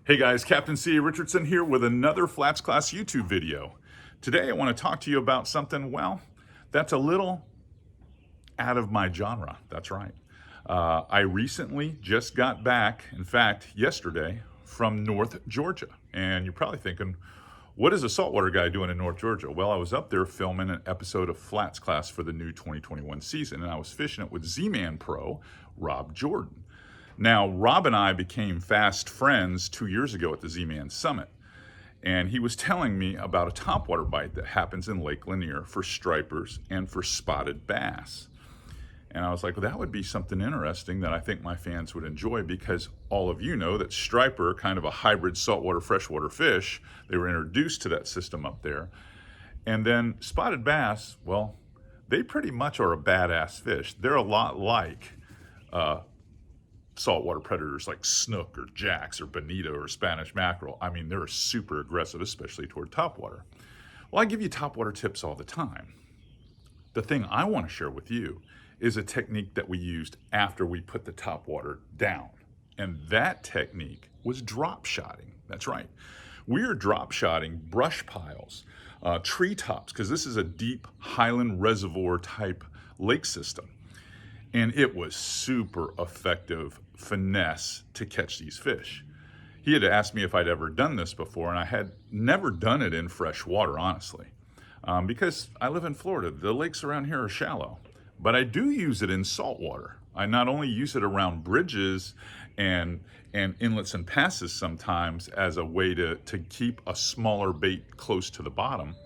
Hey guys, Captain C.A. Richardson here with another Flats Class YouTube video. Today I want to talk to you about something, well, that's a little out of my genre. That's right. I recently just got back, in fact, yesterday, from North Georgia. And you're probably thinking, what is a saltwater guy doing in North Georgia? Well, I was up there filming an episode of Flats Class for the new 2021 season, and I was fishing it with Z-Man Pro, Rob Jordan. Now, Rob and I became fast friends 2 years ago at the Z-Man Summit, and he was telling me about a topwater bite that happens in Lake Lanier for stripers and for spotted bass. And I was like, well, that would be something interesting that I think my fans would enjoy, because all of you know that striper, kind of a hybrid saltwater freshwater fish, they were introduced to that system up there. And then spotted bass, well, they pretty much are a badass fish. They're a lot like saltwater predators like snook or jacks or bonito or Spanish mackerel. I mean, they're super aggressive, especially toward topwater. Well, I give you topwater tips all the time. The thing I want to share with you is a technique that we used after we put the topwater down. And that technique was drop shotting. That's right. We are drop shotting brush piles, treetops, because this is a deep highland reservoir type lake system. And it was super effective finesse to catch these fish. He had asked me if I'd ever done this before, and I had never done it in fresh water, honestly, because I live in Florida. The lakes around here are shallow, but I do use it in saltwater. I not only use it around bridges and inlets and passes sometimes as a way to keep a smaller bait close to the bottom,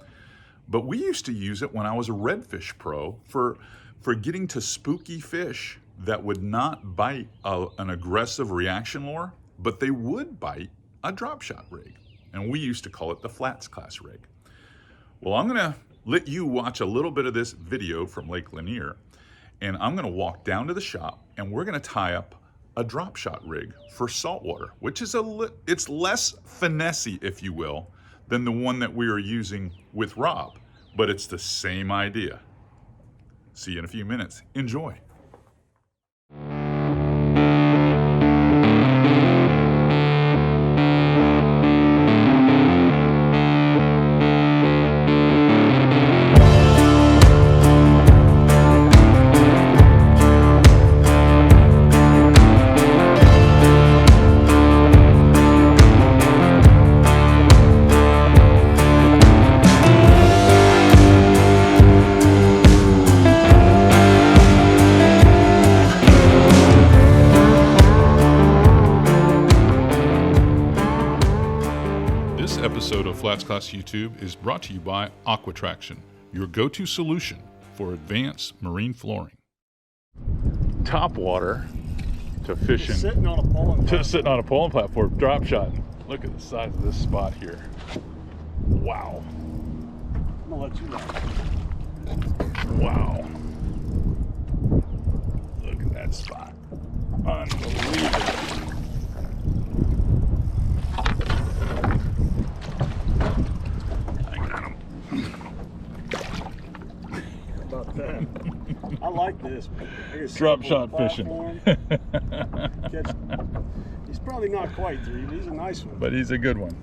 but we used to use it when I was a redfish pro for getting to spooky fish that would not bite an aggressive reaction lure, but they would bite a drop shot rig. And we used to call it the Flats Class rig. Well, I'm gonna let you watch a little bit of this video from Lake Lanier, and I'm gonna walk down to the shop and we're gonna tie up a drop shot rig for saltwater, which is it's less finessey, if you will, than the one that we are using with Rob, but it's the same idea. See you in a few minutes. Enjoy. Episode of Flats Class YouTube is brought to you by Aquatraction, your go-to solution for advanced marine flooring. Topwater to fishing. Just sitting on a polling platform. Sitting on a polling platform, drop shotting. Look at the size of this spot here. Wow. I'm gonna let you know. Wow. Look at that spot. Unbelievable. About that. I like this. Drop shot fishing. He's probably not quite 3, but he's a nice one. But he's a good one.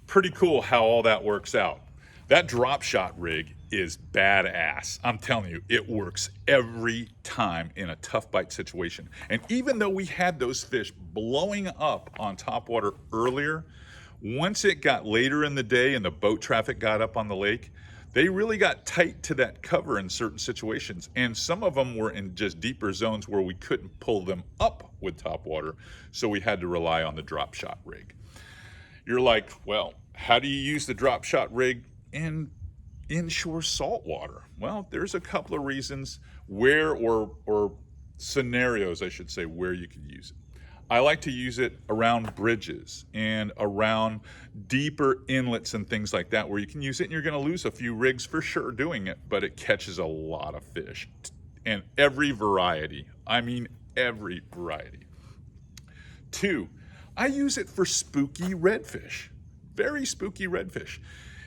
Pretty cool how all that works out. That drop shot rig is badass. I'm telling you, it works every time in a tough bite situation. And even though we had those fish blowing up on topwater earlier, once it got later in the day and the boat traffic got up on the lake, they really got tight to that cover in certain situations. And some of them were in just deeper zones where we couldn't pull them up with topwater. So we had to rely on the drop shot rig. You're like, well, how do you use the drop shot rig in inshore saltwater? Well, there's a couple of reasons where, or scenarios, I should say, where you could use it. I like to use it around bridges and around deeper inlets and things like that, where you can use it and you're going to lose a few rigs for sure doing it, but it catches a lot of fish. And every variety, I mean every variety. 2, I use it for spooky redfish, very spooky redfish.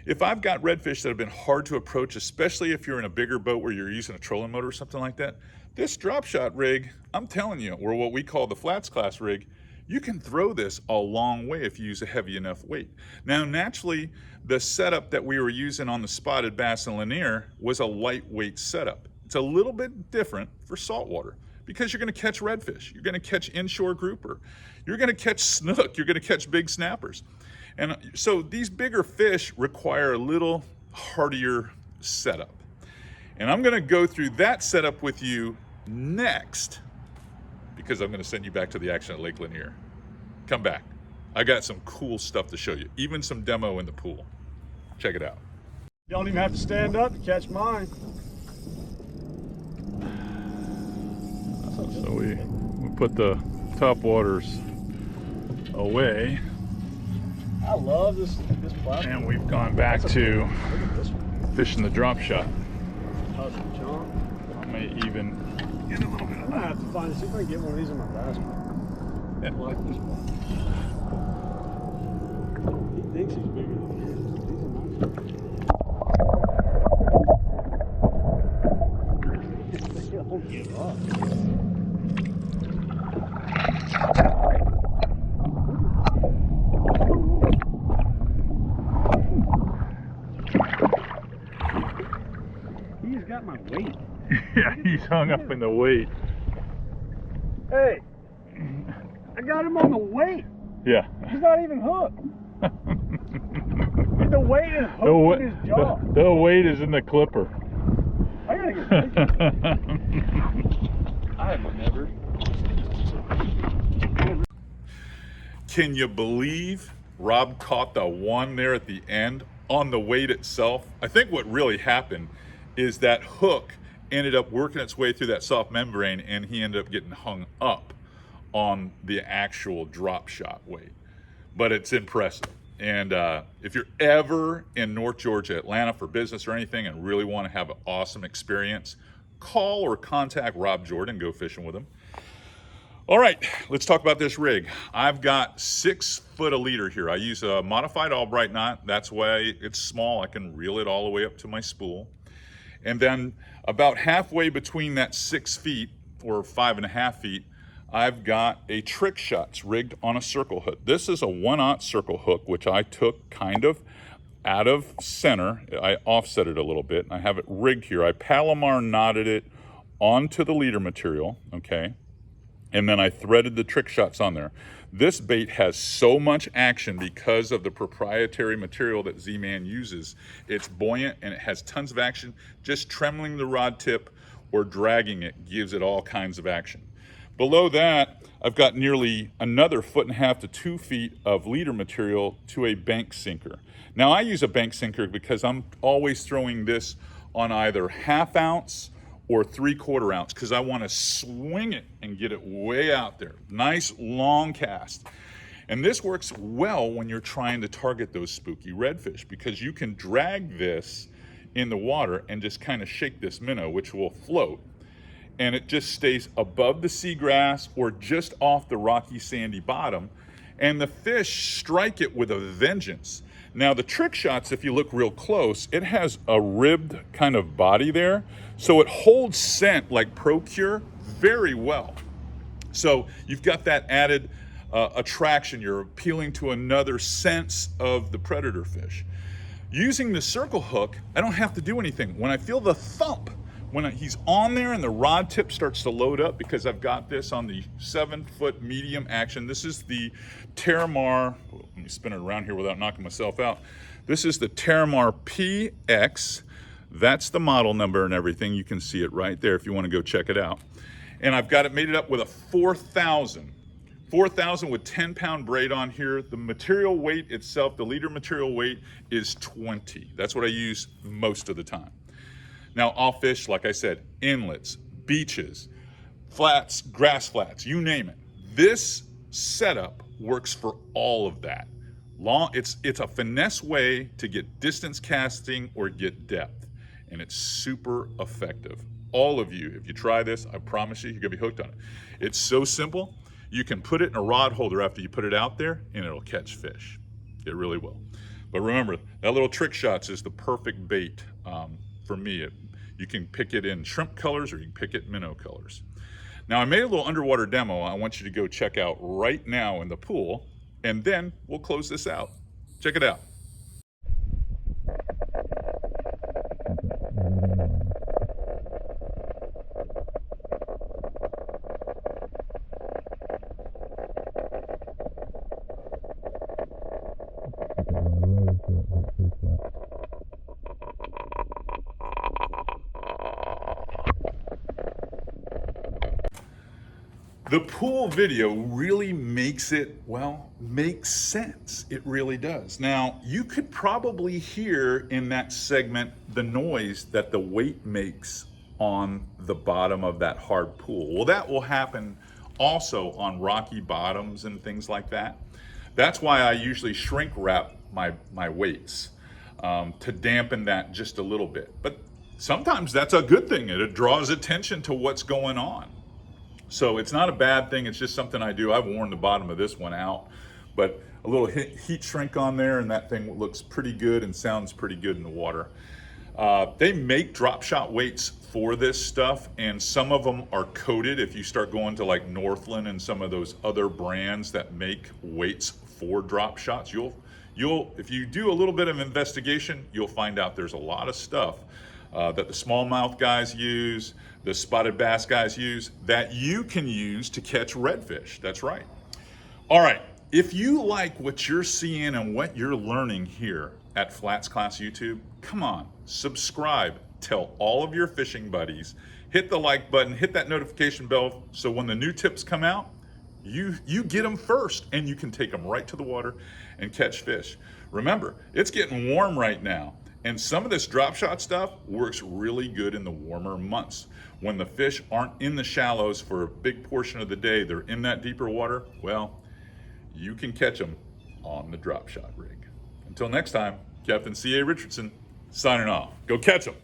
If I've got redfish that have been hard to approach, especially if you're in a bigger boat where you're using a trolling motor or something like that, this drop shot rig, I'm telling you, or what we call the Flats Class rig, you can throw this a long way if you use a heavy enough weight. Now, naturally, the setup that we were using on the spotted bass and Lanier was a lightweight setup. It's a little bit different for saltwater because you're going to catch redfish, you're going to catch inshore grouper, you're going to catch snook, you're going to catch big snappers. And so these bigger fish require a little hardier setup. And I'm going to go through that setup with you next because I'm going to send you back to the action at Lake Lanier. Come back. I got some cool stuff to show you, even some demo in the pool. Check it out. You don't even have to stand up to catch mine. So we put the top waters away. I love this platform. And we've gone back to Look at this one. fishing the drop shot. How's it, John? I may even get a little bit I'm of gonna that. have to find see if I can get one of these in my basket. I like this one. He thinks he's bigger than he is. These are nice. They don't give up. He's got my weight. Yeah, he's hung up in the weight. Hey, I got him on the weight. Yeah. He's not even hooked. The weight is hooked in his jaw. The weight is in the clipper. I gotta get pictures. I have never. Can you believe Rob caught the one there at the end on the weight itself? I think what really happened is that hook ended up working its way through that soft membrane and he ended up getting hung up on the actual drop shot weight. But it's impressive. And if you're ever in North Georgia, Atlanta for business or anything and really want to have an awesome experience, call or contact Rob Jordan, go fishing with him. All right, let's talk about this rig. I've got 6 foot a leader here. I use a modified Albright knot. That's why it's small. I can reel it all the way up to my spool. And then about halfway between that 6 feet or 5.5 feet, I've got a trick shots rigged on a circle hook. This is a 1/0 circle hook, which I took kind of out of center. I offset it a little bit. I have it rigged here. I Palomar knotted it onto the leader material, okay? And then I threaded the trick shots on there. This bait has so much action because of the proprietary material that Z-Man uses. It's buoyant and it has tons of action. Just trembling the rod tip or dragging it gives it all kinds of action. Below that, I've got nearly another 1.5 to 2 feet of leader material to a bank sinker. Now I use a bank sinker because I'm always throwing this on either 1/2 ounce or 3/4 ounce because I want to swing it and get it way out there. Nice long cast. And this works well when you're trying to target those spooky redfish because you can drag this in the water and just kind of shake this minnow, which will float. And it just stays above the seagrass or just off the rocky sandy bottom. And the fish strike it with a vengeance. Now the trick shots, if you look real close, it has a ribbed kind of body there. So it holds scent like Procure very well. So you've got that added attraction. You're appealing to another sense of the predator fish. Using the circle hook, I don't have to do anything. When I feel the thump, when he's on there and the rod tip starts to load up, because I've got this on the 7 foot medium action. This is the Terramar, let me spin it around here without knocking myself out. This is the Terramar PX. That's the model number and everything. You can see it right there if you want to go check it out. And I've got it made it up with a 4,000 with 10-pound braid on here. The material weight itself, the leader material weight is 20. That's what I use most of the time. Now I'll fish, like I said, inlets, beaches, flats, grass flats, you name it. This setup works for all of that. It's a finesse way to get distance casting or get depth, and it's super effective. All of you, if you try this, I promise you're gonna be hooked on it. It's so simple. You can put it in a rod holder after you put it out there, and it'll catch fish. It really will. But remember, that little trick shots is the perfect bait for me. You can pick it in shrimp colors or you can pick it in minnow colors. Now, I made a little underwater demo I want you to go check out right now in the pool, and then we'll close this out. Check it out. The pool video really makes it, well, makes sense. It really does. Now, you could probably hear in that segment the noise that the weight makes on the bottom of that hard pool. Well, that will happen also on rocky bottoms and things like that. That's why I usually shrink wrap my weights to dampen that just a little bit. But sometimes that's a good thing. It draws attention to what's going on. So it's not a bad thing. It's just something I do. I've worn the bottom of this one out, but a little heat shrink on there, and that thing looks pretty good and sounds pretty good in the water. They make drop shot weights for this stuff, and some of them are coated. If you start going to like Northland and some of those other brands that make weights for drop shots, you'll if you do a little bit of investigation, you'll find out there's a lot of stuff that the smallmouth guys use, the spotted bass guys use, that you can use to catch redfish. That's right. All right, if you like what you're seeing and what you're learning here at Flats Class YouTube, come on, subscribe, tell all of your fishing buddies, hit the like button, hit that notification bell, so when the new tips come out, you get them first, and you can take them right to the water and catch fish. Remember, it's getting warm right now, and some of this drop shot stuff works really good in the warmer months. When the fish aren't in the shallows for a big portion of the day, they're in that deeper water, well, you can catch them on the drop shot rig. Until next time, Captain C.A. Richardson signing off. Go catch them.